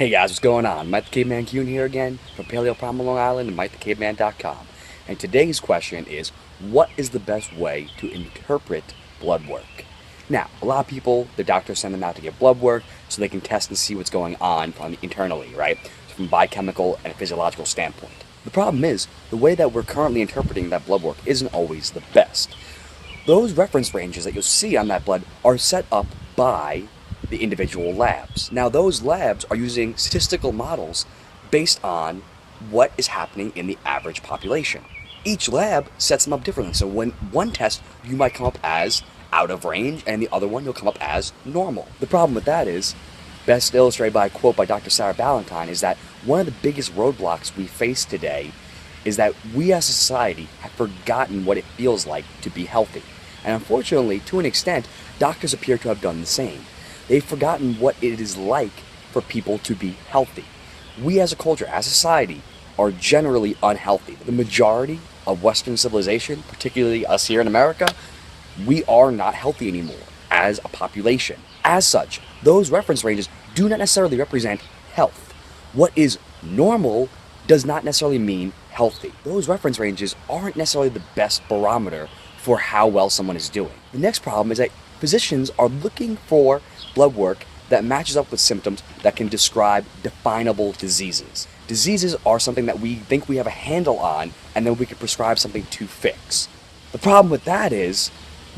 Hey guys, what's going on? Mike the Caveman Kuhn here again from Paleo Primal Long Island and MikeTheCaveman.com. And today's question is, what is the best way to interpret blood work? Now, a lot of people, the doctors send them out to get blood work so they can test and see what's going on internally, right? From a biochemical and a physiological standpoint. The problem is, the way that we're currently interpreting that blood work isn't always the best. Those reference ranges that you'll see on that blood are set up by the individual labs. Now, those labs are using statistical models based on what is happening in the average population. Each lab sets them up differently. So when one test, you might come up as out of range, and the other one, you'll come up as normal. The problem with that is, best illustrated by a quote by Dr. Sarah Ballantyne, is that one of the biggest roadblocks we face today is that we as a society have forgotten what it feels like to be healthy. And unfortunately, to an extent, doctors appear to have done the same. They've forgotten what it is like for people to be healthy. We as a culture, as a society, are generally unhealthy. The majority of Western civilization, particularly us here in America, we are not healthy anymore as a population. As such, those reference ranges do not necessarily represent health. What is normal does not necessarily mean healthy. Those reference ranges aren't necessarily the best barometer for how well someone is doing. The next problem is that physicians are looking for blood work that matches up with symptoms that can describe definable diseases. Diseases are something that we think we have a handle on, and then we can prescribe something to fix. The problem with that is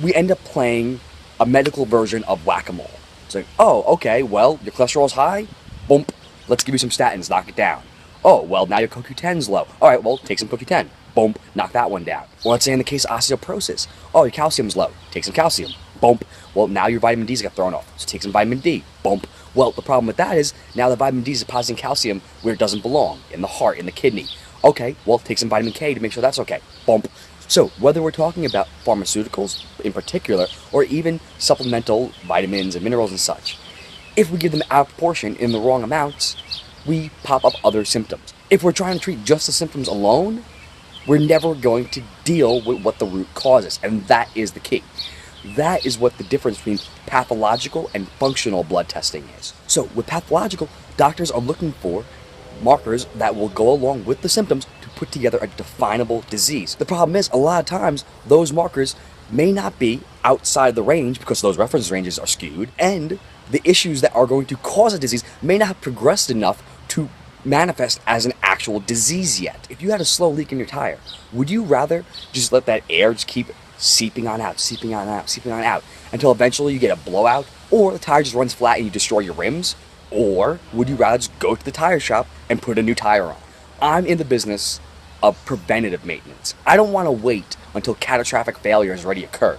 we end up playing a medical version of whack-a-mole. It's like, oh, okay, well, your cholesterol's high? Boom, let's give you some statins, knock it down. Oh, well, now your CoQ10's low. All right, well, take some CoQ10. Boom, knock that one down. Or let's say in the case of osteoporosis, oh, your calcium's low. Take some calcium. Bump. Well, now your vitamin D's got thrown off, so take some vitamin D. Bump. Well, the problem with that is now the vitamin D is depositing calcium where it doesn't belong, in the heart, in the kidney. Okay, well, take some vitamin K to make sure that's okay. Bump. So, whether we're talking about pharmaceuticals in particular, or even supplemental vitamins and minerals and such, if we give them out of proportion in the wrong amounts, we pop up other symptoms. If we're trying to treat just the symptoms alone, we're never going to deal with what the root causes, and that is the key. That is what the difference between pathological and functional blood testing is. So with pathological, doctors are looking for markers that will go along with the symptoms to put together a definable disease. The problem is, a lot of times, those markers may not be outside the range because those reference ranges are skewed, and the issues that are going to cause a disease may not have progressed enough to manifest as an actual disease yet. If you had a slow leak in your tire, would you rather just let that air just keep seeping on out, seeping on out, seeping on out, until eventually you get a blowout, or the tire just runs flat and you destroy your rims? Or would you rather just go to the tire shop and put a new tire on? I'm in the business of preventative maintenance. I don't want to wait until catastrophic failure has already occurred.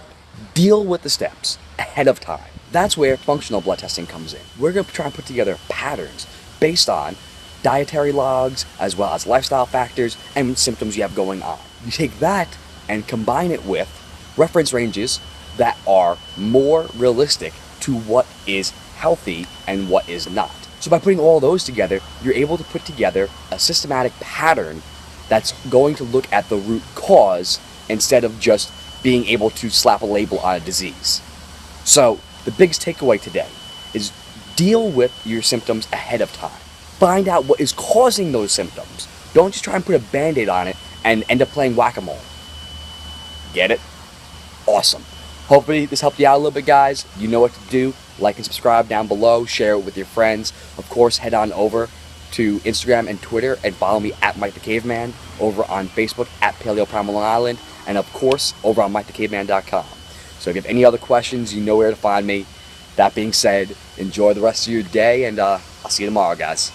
Deal with the steps ahead of time. That's where functional blood testing comes in. We're going to try and put together patterns based on dietary logs, as well as lifestyle factors and symptoms you have going on. You take that and combine it with reference ranges that are more realistic to what is healthy and what is not. So by putting all those together, you're able to put together a systematic pattern that's going to look at the root cause instead of just being able to slap a label on a disease. So the biggest takeaway today is deal with your symptoms ahead of time. Find out what is causing those symptoms. Don't just try and put a band-aid on it and end up playing whack-a-mole. Get it? Awesome. Hopefully this helped you out a little bit, guys. You know what to do. Like and subscribe down below. Share it with your friends. Of course, head on over to Instagram and Twitter and follow me at Mike the Caveman, over on Facebook at Paleo Primal Long Island, and of course over on MikeTheCaveman.com. So if you have any other questions, you know where to find me. That being said, enjoy the rest of your day, and I'll see you tomorrow, guys.